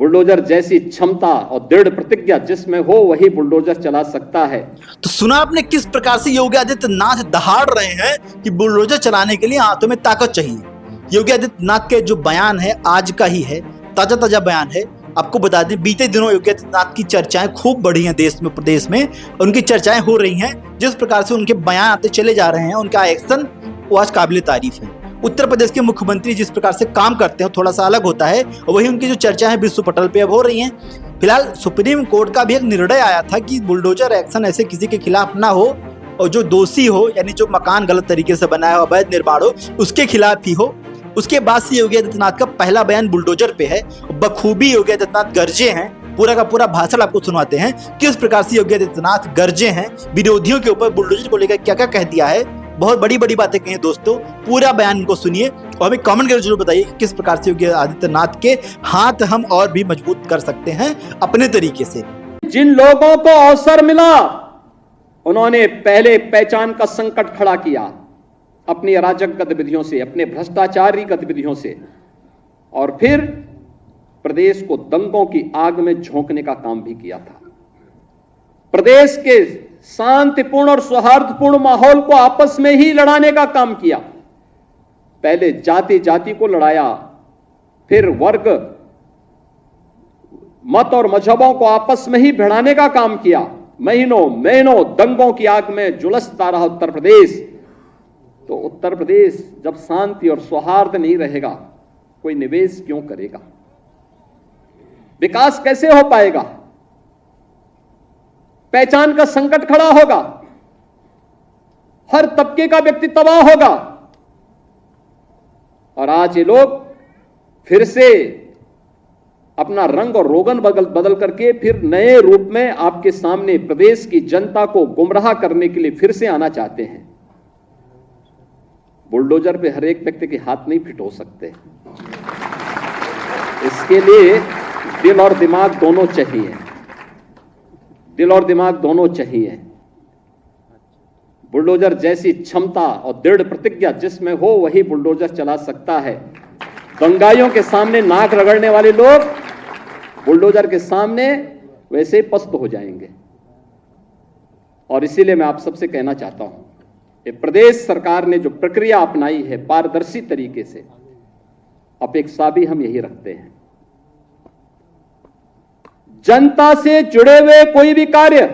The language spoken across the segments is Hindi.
बुलडोजर जैसी क्षमता और दृढ़ प्रतिज्ञा जिसमें हो वही बुलडोजर चला सकता है। तो सुना आपने किस प्रकार से योगी आदित्यनाथ दहाड़ रहे हैं कि बुलडोजर चलाने के लिए हाथों में ताकत चाहिए। योगी आदित्यनाथ के जो बयान है आज का ही है, ताजा ताजा बयान है। आपको बता दें बीते दिनों योगी आदित्यनाथ की चर्चाएं खूब बढ़ी हैं देश में, प्रदेश में उनकी चर्चाएं हो रही हैं। जिस प्रकार से उनके बयान आते चले जा रहे हैं, उनका एक्शन वो आज काबिल तारीफ है। उत्तर प्रदेश के मुख्यमंत्री जिस प्रकार से काम करते हैं थोड़ा सा अलग होता है, और वही उनकी जो चर्चा है विश्व पटल पे अब हो रही हैं। फिलहाल सुप्रीम कोर्ट का भी एक निर्णय आया था कि बुलडोजर एक्शन ऐसे किसी के खिलाफ ना हो, और जो दोषी हो यानी जो मकान गलत तरीके से बनाया हो, अवैध निर्माण हो, उसके खिलाफ ही हो। उसके बाद से योगी आदित्यनाथ का पहला बयान बुलडोजर पे है। बखूबी योगी आदित्यनाथ गरजे हैं, पूरा का पूरा भाषण आपको सुनवाते हैं किस प्रकार से योगी आदित्यनाथ गरजे हैं, विरोधियों के ऊपर बुलडोजर को लेकर क्या क्या कह दिया है। बहुत बड़ी बड़ी बातें कही हैं दोस्तों, पूरा बयान इनको सुनिए और हमें कमेंट करके जरूर बताइए कि किस प्रकार से योगी आदित्यनाथ के हाथ हम और भी मजबूत कर सकते हैं अपने तरीके से। जिन लोगों को अवसर मिला उन्होंने पहले पहचान का संकट खड़ा किया अपनी अराजक गतिविधियों से, अपने भ्रष्टाचारी गतिविधियों से, और फिर प्रदेश को दंगों की आग में झोंकने का काम भी किया था। प्रदेश के शांतिपूर्ण और सौहार्दपूर्ण माहौल को आपस में ही लड़ाने का काम किया। पहले जाति जाति को लड़ाया, फिर वर्ग, मत और मजहबों को आपस में ही भिड़ाने का काम किया। महीनों महीनों दंगों की आग में झुलसता रहा उत्तर प्रदेश। तो उत्तर प्रदेश जब शांति और सौहार्द नहीं रहेगा, कोई निवेश क्यों करेगा? विकास कैसे हो पाएगा? पहचान का संकट खड़ा होगा, हर तबके का व्यक्ति तबाह होगा। और आज ये लोग फिर से अपना रंग और रोगन बदल करके फिर नए रूप में आपके सामने प्रदेश की जनता को गुमराह करने के लिए फिर से आना चाहते हैं। बुलडोजर पे हर एक व्यक्ति के हाथ नहीं फिट हो सकते, इसके लिए दिल और दिमाग दोनों चाहिए, दिल और दिमाग दोनों चाहिए। बुलडोजर जैसी क्षमता और दृढ़ प्रतिज्ञा जिसमें हो वही बुलडोजर चला सकता है। दंगाइयों के सामने नाक रगड़ने वाले लोग बुलडोजर के सामने वैसे ही पस्त हो जाएंगे। और इसीलिए मैं आप सबसे कहना चाहता हूं, ये प्रदेश सरकार ने जो प्रक्रिया अपनाई है पारदर्शी तरीके से, अपेक्षा भी हम यही रखते हैं। जनता से जुड़े हुए कोई भी कार्य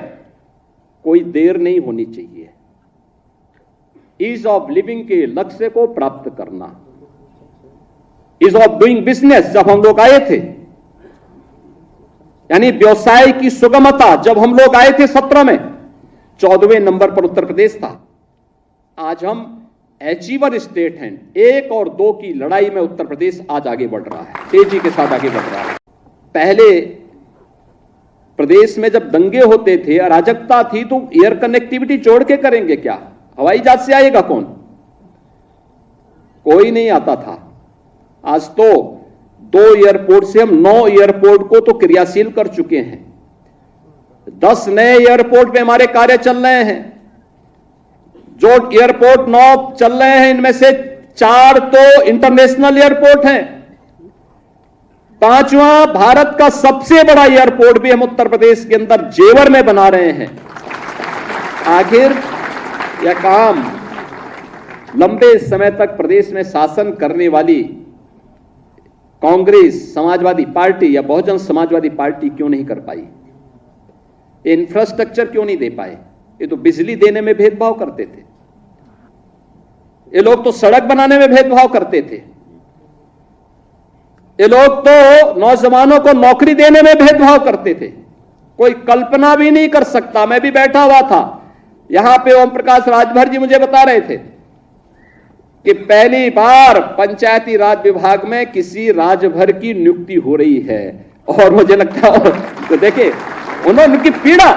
कोई देर नहीं होनी चाहिए। ईज ऑफ लिविंग के लक्ष्य को प्राप्त करना, ईज ऑफ डूइंग बिजनेस जब हम लोग आए थे, यानी व्यवसाय की सुगमता जब हम लोग आए थे 17 में 14वें नंबर पर उत्तर प्रदेश था। आज हम अचीवर स्टेट हैं। 1 और 2 की लड़ाई में उत्तर प्रदेश आज आगे बढ़ रहा है, तेजी के साथ आगे बढ़ रहा है। पहले प्रदेश में जब दंगे होते थे, अराजकता थी, तो एयर कनेक्टिविटी जोड़ के करेंगे क्या? हवाई जहाज से आएगा कौन? कोई नहीं आता था। आज तो 2 एयरपोर्ट से हम 9 एयरपोर्ट को तो क्रियाशील कर चुके हैं। 10 नए एयरपोर्ट पे हमारे कार्य चल रहे हैं। जो एयरपोर्ट 9 चल रहे हैं, इनमें से 4 तो इंटरनेशनल एयरपोर्ट हैं। 5वां भारत का सबसे बड़ा एयरपोर्ट भी हम उत्तर प्रदेश के अंदर जेवर में बना रहे हैं। आखिर यह काम लंबे समय तक प्रदेश में शासन करने वाली कांग्रेस, समाजवादी पार्टी या बहुजन समाजवादी पार्टी क्यों नहीं कर पाई? इंफ्रास्ट्रक्चर क्यों नहीं दे पाए? ये तो बिजली देने में भेदभाव करते थे, ये लोग तो सड़क बनाने में भेदभाव करते थे, ये लोग तो नौजवानों को नौकरी देने में भेदभाव करते थे। कोई कल्पना भी नहीं कर सकता। मैं भी बैठा हुआ था यहां पे, ओम प्रकाश राजभर जी मुझे बता रहे थे कि पहली बार पंचायती राज विभाग में किसी राजभर की नियुक्ति हो रही है। और मुझे लगता है तो देखिए उन्होंने उनकी पीड़ा,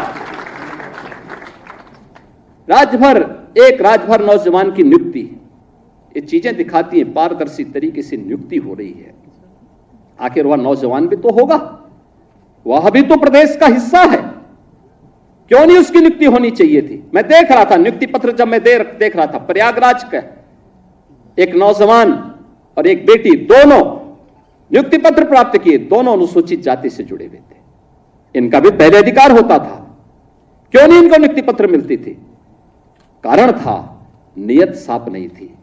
राजभर, एक राजभर नौजवान की नियुक्ति, ये चीजें दिखाती हैं पारदर्शी तरीके से नियुक्ति हो रही है। आखिर वह नौजवान भी तो होगा, वह भी तो प्रदेश का हिस्सा है, क्यों नहीं उसकी नियुक्ति होनी चाहिए थी? मैं देख रहा था नियुक्ति पत्र, जब मैं देख रहा था प्रयागराज का एक नौजवान और एक बेटी, दोनों नियुक्ति पत्र प्राप्त किए, दोनों अनुसूचित जाति से जुड़े हुए थे। इनका भी पहले अधिकार होता था, क्यों नहीं इनको नियुक्ति पत्र मिलती थी? कारण था नियत साफ नहीं थी।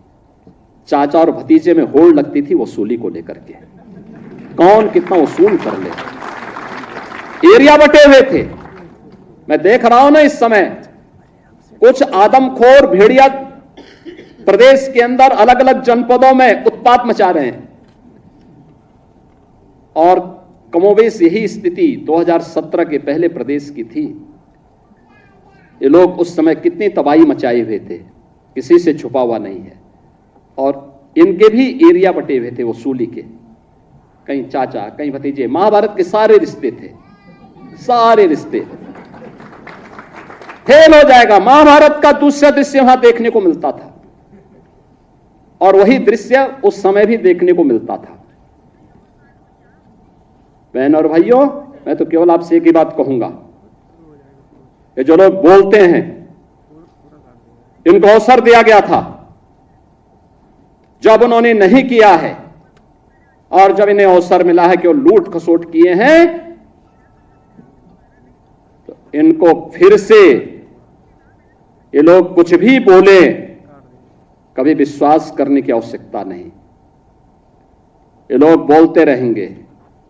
चाचा और भतीजे में होड़ लगती थी वसूली को लेकर के, कौन कितना वसूल कर ले। एरिया बटे हुए थे। मैं देख रहा हूं ना इस समय कुछ आदमखोर भेड़िया प्रदेश के अंदर अलग अलग जनपदों में उत्पात मचा रहे हैं, और कमोबेश यही स्थिति 2017 के पहले प्रदेश की थी। ये लोग उस समय कितनी तबाही मचाए हुए थे, किसी से छुपा हुआ नहीं है। और इनके भी एरिया बटे हुए थे वसूली के, कहीं चाचा कहीं भतीजे। महाभारत के सारे रिश्ते थे, सारे रिश्ते। फेल हो जाएगा। महाभारत का दूसरा दृश्य वहां देखने को मिलता था, और वही दृश्य उस समय भी देखने को मिलता था। बहन और भाइयों, मैं तो केवल आपसे एक ही बात कहूंगा, ये जो लोग बोलते हैं इनको अवसर दिया गया था, जब उन्होंने नहीं किया है और जब इन्हें अवसर मिला है कि वो लूट खसोट किए हैं, तो इनको फिर से ये लोग कुछ भी बोले, कभी विश्वास करने की आवश्यकता नहीं। ये लोग बोलते रहेंगे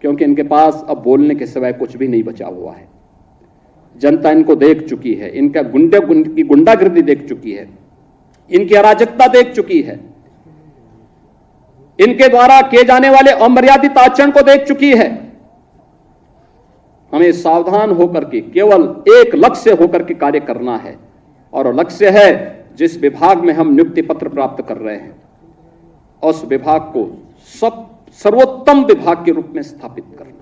क्योंकि इनके पास अब बोलने के सिवाय कुछ भी नहीं बचा हुआ है। जनता इनको देख चुकी है, इनका की गुंडागिर्दी देख चुकी है, इनकी अराजकता देख चुकी है, इनके द्वारा किए जाने वाले अमर्यादित आचरण को देख चुकी है। हमें सावधान होकर के केवल एक लक्ष्य होकर के कार्य करना है, और वो लक्ष्य है जिस विभाग में हम नियुक्ति पत्र प्राप्त कर रहे हैं, उस विभाग को सर्वोत्तम विभाग के रूप में स्थापित करना।